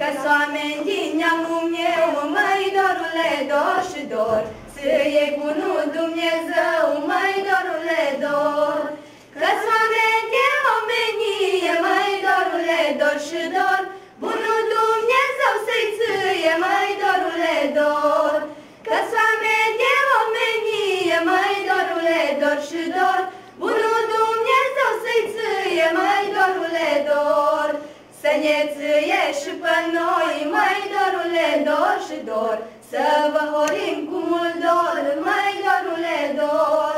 Că-s oameni din neamul meu, măi dorule, dor și dor, să iei bunul Dumnezeu, măi dorule, dor. Că-s oameni de omenie, măi dorule, dor și dor, bunul Dumnezeu să-i ție, măi dorule, dor. Că-s oameni de omenie, măi dorule, dor și dor, bunul Dumnezeu să-i ție, măi dorule, dor. Să ne ție și pe noi, măi dorule, dor și dor, să vă horim cu mult dor, măi dorule, dor.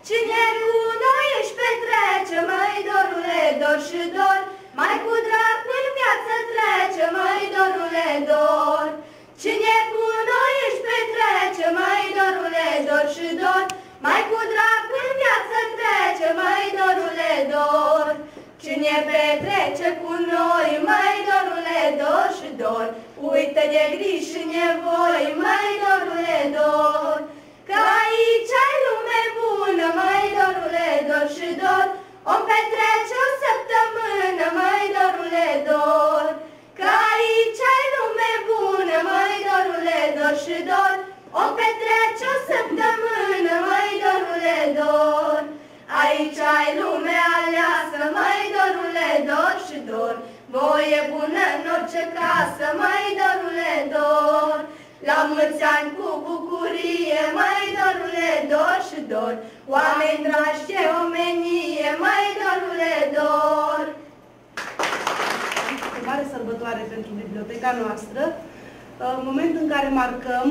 Cine cu noi își petrece, măi dorule, dor și dor, mai cu drag în viață trece, măi dorule, dor. Cine cu noi își petrece, măi dorule, dor și dor, mai cu drag în viață trece, măi dorule, dor. Cine petrece cu noi, măi dorule, dor și dor, uită de griji și nevoi, măi dorule, dor. Că aici ai lume bună, măi dorule, dor și dor, om petrece o săptămână, măi dorule, dor. Că aici ai lume bună, măi dorule, dor și dor, om petrece o săptămână, măi dorule, dor. Aici ai lume aleasă, măi dorule, dor și dor, voie bună în orice casă, măi dorule, dor. La mulți ani cu bucurie, măi dorule, dor și dor, oameni dragi de omenie, măi dorule, dor. O mare sărbătoare pentru biblioteca noastră, moment în care marcăm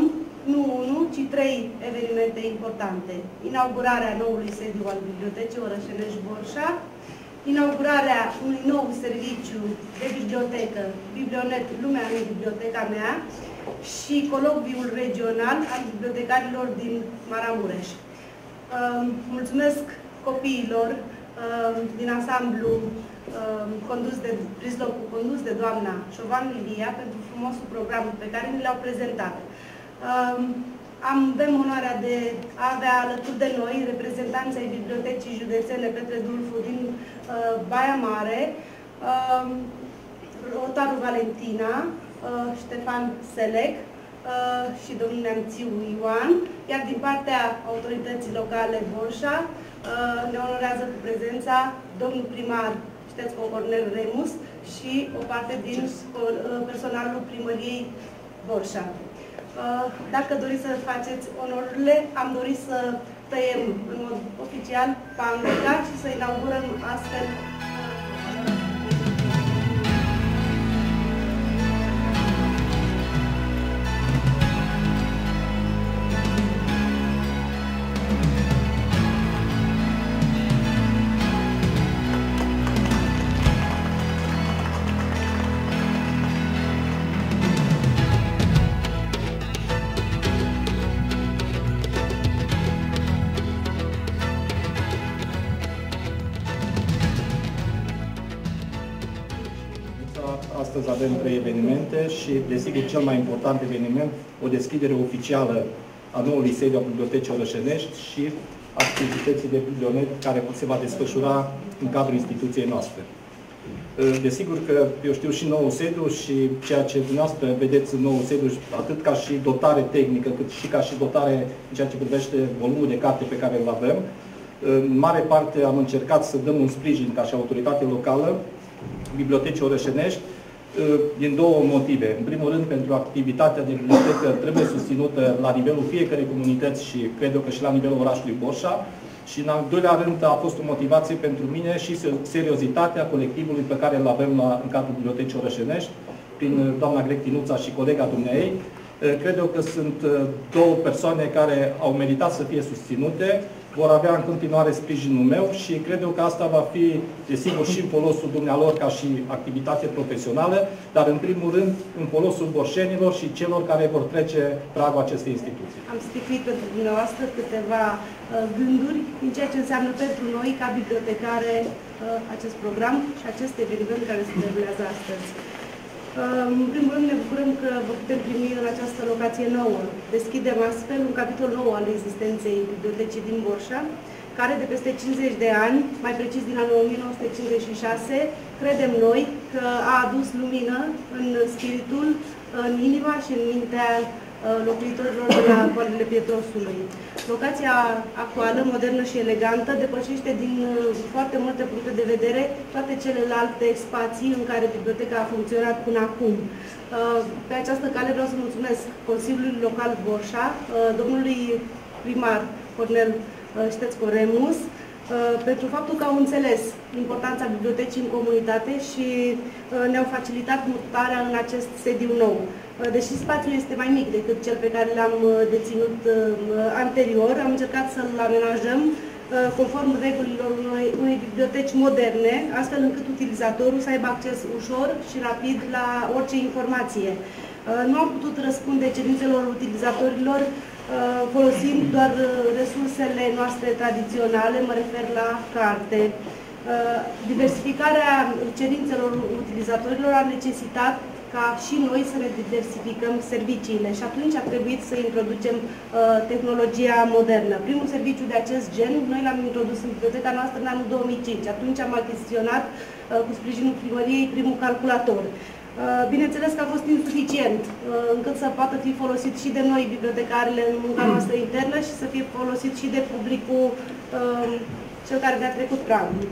nu unul, ci 3 evenimente importante. Inaugurarea noului sediu al Bibliotecii Orășenești Borșa, inaugurarea unui nou serviciu de bibliotecă, Biblionet Lumea în Biblioteca mea, și colocviul regional al bibliotecarilor din Maramureș. Mulțumesc copiilor din ansamblu condus de doamna Șovan Lilia pentru frumosul program pe care ni l-au prezentat. Avem onoarea de a avea alături de noi reprezentanții ai Bibliotecii Județene Petre Dulfu din Baia Mare, Rotarul Valentina, Ștefan Selec și domnul Neamțiu Ioan, iar din partea autorității locale Borșa ne onorează cu prezența domnul primar Ștefan Cornel Remus și o parte din personalul primăriei Borșa. Dacă doriți să faceți onorurile, am dorit să tăiem în mod oficial panglica și să inaugurăm astfel. Astăzi avem 3 evenimente și, desigur, cel mai important eveniment, o deschidere oficială a noului sediu al Bibliotecii Orășenești și activității de biblionet care se va desfășura în cadrul instituției noastre. Desigur că eu știu și noul sediu și ceea ce dumneavoastră vedeți în noul sediu, atât ca și dotare tehnică, cât și ca și dotare în ceea ce privește volumul de carte pe care îl avem. În mare parte am încercat să dăm un sprijin ca și autoritate locală Bibliotecii Orășenești din 2 motive. În primul rând, pentru activitatea de bibliotecă trebuie susținută la nivelul fiecărei comunități și cred eu că și la nivelul orașului Borșa. Și în al doilea rând a fost o motivație pentru mine și seriozitatea colectivului pe care îl avem în cadrul Bibliotecii Orășenești, prin doamna Grec Tinuța și colega dumneei. Cred eu că sunt 2 persoane care au meritat să fie susținute, vor avea în continuare sprijinul meu și cred eu că asta va fi, desigur, și în folosul dumnealor ca și activitate profesională, dar în primul rând în folosul borșenilor și celor care vor trece pragul acestei instituții. Am sticlit pentru dumneavoastră câteva gânduri în ceea ce înseamnă pentru noi, ca bibliotecare, acest program și acest eveniment care se derulează astăzi. În primul rând ne bucurăm că vă putem primi în această locație nouă. Deschidem astfel un capitol nou al existenței bibliotecii din Borșa, care de peste 50 de ani, mai precis din anul 1956, credem noi că a adus lumină în spiritul, în inima și în mintea locuitorilor de la Poalele Pietrosului. Locația actuală, modernă și elegantă, depășește din foarte multe puncte de vedere toate celelalte spații în care biblioteca a funcționat până acum. Pe această cale vreau să mulțumesc Consiliului Local Borșa, domnului primar Cornel Ștețco-Remus, pentru faptul că au înțeles importanța bibliotecii în comunitate și ne-au facilitat mutarea în acest sediu nou. Deși spațiul este mai mic decât cel pe care l-am deținut anterior, am încercat să-l amenajăm conform regulilor unei biblioteci moderne, astfel încât utilizatorul să aibă acces ușor și rapid la orice informație. Nu am putut răspunde cerințelor utilizatorilor folosind doar resursele noastre tradiționale, mă refer la carte. Diversificarea cerințelor utilizatorilor a necesitat ca și noi să ne diversificăm serviciile și atunci a trebuit să introducem tehnologia modernă. Primul serviciu de acest gen, noi l-am introdus în biblioteca noastră în anul 2005. Atunci am achiziționat cu sprijinul primăriei primul calculator. Bineînțeles că a fost insuficient încât să poată fi folosit și de noi bibliotecarele în munca noastră internă și să fie folosit și de publicul cel care ne-a trecut pragul.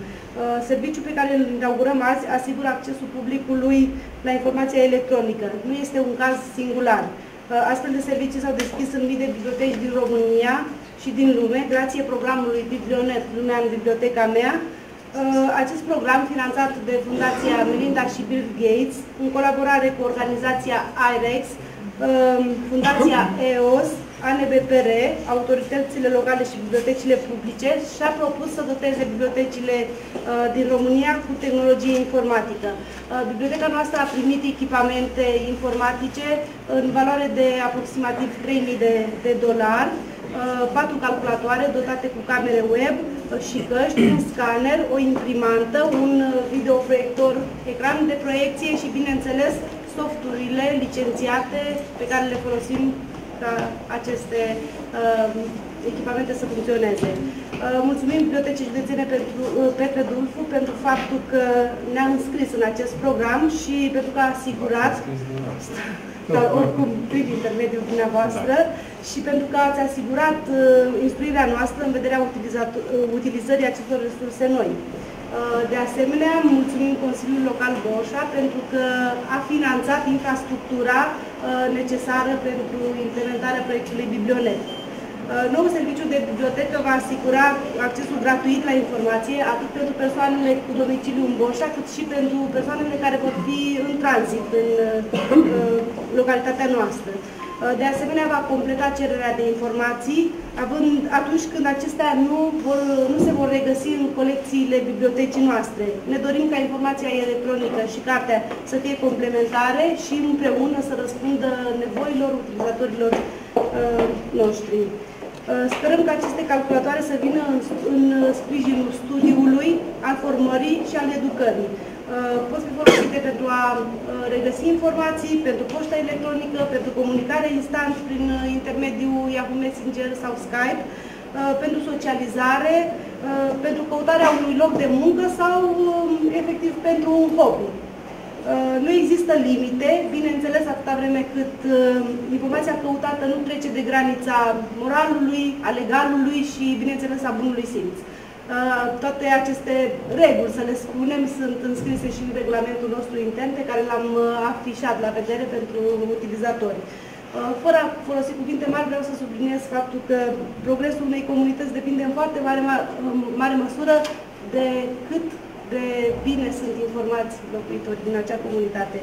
Serviciul pe care îl inaugurăm azi asigură accesul publicului la informația electronică. Nu este un caz singular. Astfel de servicii s-au deschis în mii de biblioteci din România și din lume, grație programului Biblionet, Lumea în Biblioteca mea. Acest program, finanțat de Fundația Melinda și Bill Gates, în colaborare cu organizația IREX, Fundația EOS, ANBPR, autoritățile locale și bibliotecile publice, și-a propus să doteze bibliotecile din România cu tehnologie informatică. Biblioteca noastră a primit echipamente informatice în valoare de aproximativ $3.000, 4 calculatoare dotate cu camere web și căști, un scanner, o imprimantă, un videoproiector, ecran de proiecție și, bineînțeles, softurile licențiate pe care le folosim ca aceste echipamente să funcționeze. Mulțumim Bibliotecii Județene Petre Dulfu pentru faptul că ne-a înscris în acest program și pentru că a asigurat, oricum prin intermediul dumneavoastră, și pentru că ați asigurat instruirea noastră în vederea utilizării acestor resurse noi. De asemenea, mulțumim Consiliul Local Borșa pentru că a finanțat infrastructura necesară pentru implementarea proiectului Biblionet. Noul serviciu de bibliotecă va asigura accesul gratuit la informație atât pentru persoanele cu domiciliu în Borșa, cât și pentru persoanele care vor fi în tranzit în localitatea noastră. De asemenea, va completa cererea de informații atunci când acestea nu se vor regăsi în colecțiile bibliotecii noastre. Ne dorim ca informația electronică și cartea să fie complementare și împreună să răspundă nevoilor utilizatorilor noștri. Sperăm că aceste calculatoare să vină în sprijinul studiului, al formării și al educării. Pot fi folosite pentru a regăsi informații, pentru poșta electronică, pentru comunicare instant prin intermediul Yahoo Messenger sau Skype, pentru socializare, pentru căutarea unui loc de muncă sau efectiv pentru un hobby. Nu există limite, bineînțeles, atâta vreme cât informația căutată nu trece de granița moralului, a legalului și, bineînțeles, a bunului simț. Toate aceste reguli, să le spunem, sunt înscrise și în regulamentul nostru intern, pe care l-am afișat la vedere pentru utilizatori. Fără a folosi cuvinte mari, vreau să subliniez faptul că progresul unei comunități depinde în foarte mare măsură de cât de bine sunt informați locuitorii din acea comunitate.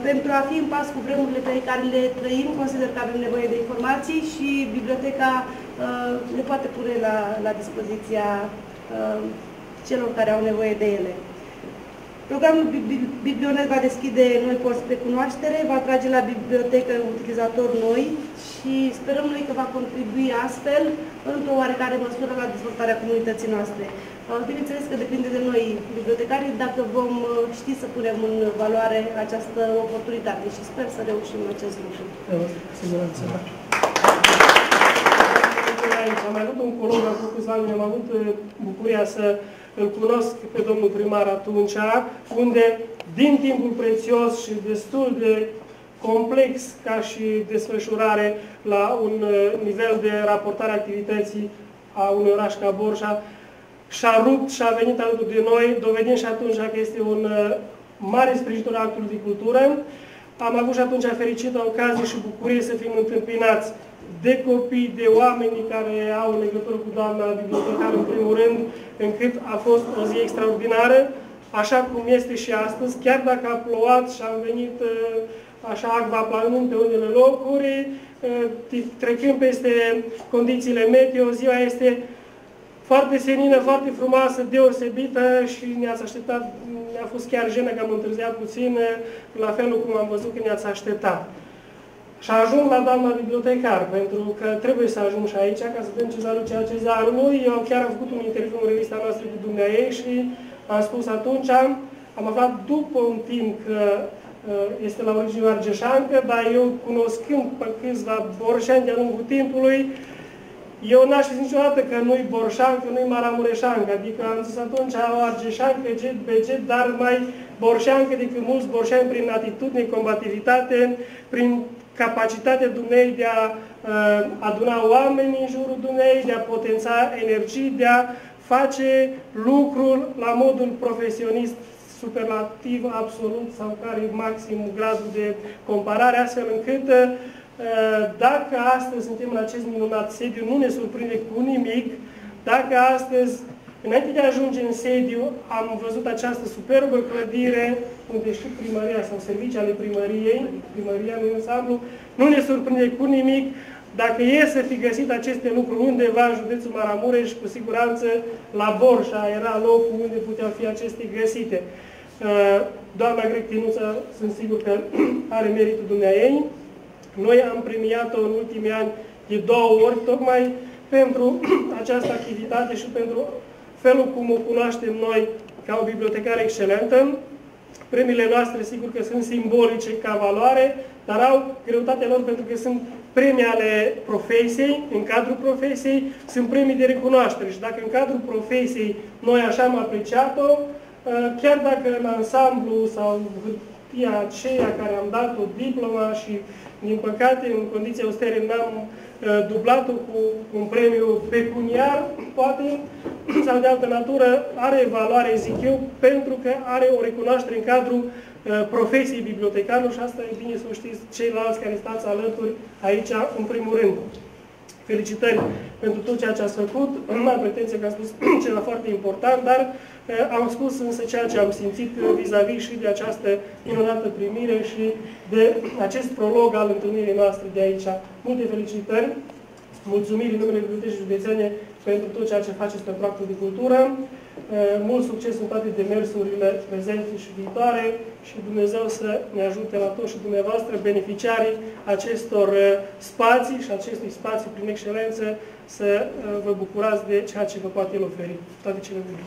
Pentru a fi în pas cu vremurile pe care le trăim, consider că avem nevoie de informații și biblioteca le poate pune la dispoziția celor care au nevoie de ele. Programul Biblionet va deschide noi porți spre cunoaștere, va atrage la bibliotecă utilizatori noi și sperăm noi că va contribui astfel, într-o oarecare măsură, la dezvoltarea comunității noastre. Bineînțeles că depinde de noi, bibliotecarii, dacă vom ști să punem în valoare această oportunitate și sper să reușim acest lucru. Siguranță, da. aici. Am mai avut un colog acum câțiva ani, am avut bucuria să îl cunosc pe domnul primar atunci, unde din timpul prețios și destul de complex ca și desfășurare la un nivel de raportare a activității a unui oraș ca Borșa, și-a rupt și a venit alături de noi, dovedind și atunci că este un mare sprijinitor al actului de cultură. Am avut și atunci fericită ocazie și bucurie să fim întâmpinați de copii, de oameni care au legătură cu doamna bibliotecară, în primul rând, încât a fost o zi extraordinară, așa cum este și astăzi, chiar dacă a plouat și am venit așa acvaplanând pe unele locuri, trecând peste condițiile meteo, ziua este foarte senină, foarte frumoasă, deosebită și ne-ați așteptat, mi-a fost chiar jenă că am întârziat puțin, la felul cum am văzut că ne-ați așteptat. Și ajung la doamna bibliotecar, pentru că trebuie să ajung și aici, ca să dăm cezarul ceea cezarului. Eu chiar am făcut un interviu în revista noastră cu dumneaei și am spus atunci, am aflat după un timp că este la origine argeșancă, dar eu, cunoscând pe câțiva borșani de-a lungul timpului, eu n-aș fi niciodată că nu-i borșancă, nu-i maramureșancă. Adică am zis atunci o argeșancă, jet, beget, dar mai borșancă decât mulți borșani prin atitudine, combativitate, prin capacitatea dumnei de a aduna oameni în jurul dumnei, de a potența energii, de a face lucrul la modul profesionist, superlativ, absolut sau care e maximul gradul de comparare, astfel încât dacă astăzi suntem în acest minunat sediu, nu ne surprinde cu nimic. Dacă astăzi, înainte de a ajunge în sediu, am văzut această superbă clădire, unde și primăria sau servicii ale primăriei, primăria în ansamblu, nu ne surprinde cu nimic. Dacă e să fi găsit aceste lucruri undeva în județul Maramureș, cu siguranță la Borșa era locul unde puteau fi acestea găsite. Doamna Grec-Tinuță, sunt sigur că are meritul dumneaei. Noi am premiat-o în ultimii ani de 2 ori, tocmai pentru această activitate și pentru felul cum o cunoaștem noi ca o bibliotecară excelentă. Premiile noastre, sigur că sunt simbolice ca valoare, dar au greutatea lor pentru că sunt premii ale profesiei, în cadrul profesiei, sunt premii de recunoaștere. Și dacă în cadrul profesiei noi așa am apreciat-o, chiar dacă în ansamblu sau hârtia aceea care am dat-o diploma și, din păcate, în condiții austere n-am dublat-o cu un premiu pecuniar, poate, sau de altă natură, are valoare, zic eu, pentru că are o recunoaștere în cadrul profesiei bibliotecarului și asta e bine să o știți ceilalți care stați alături aici, în primul rând. Felicitări pentru tot ceea ce ați făcut. Nu am pretenție că am spus ceva foarte important, dar am spus însă ceea ce am simțit vis-a-vis și de această minunată primire și de acest prolog al întâlnirii noastre de aici. Multe felicitări, mulțumiri în numele Bibliotecii Județene pentru tot ceea ce faceți pentru actul de cultură. Mult succes în toate demersurile prezente și viitoare și Dumnezeu să ne ajute la toți și dumneavoastră, beneficiarii acestor spații și acestui spațiu prin excelență, să vă bucurați de ceea ce vă poate El oferi. Toate cele bune!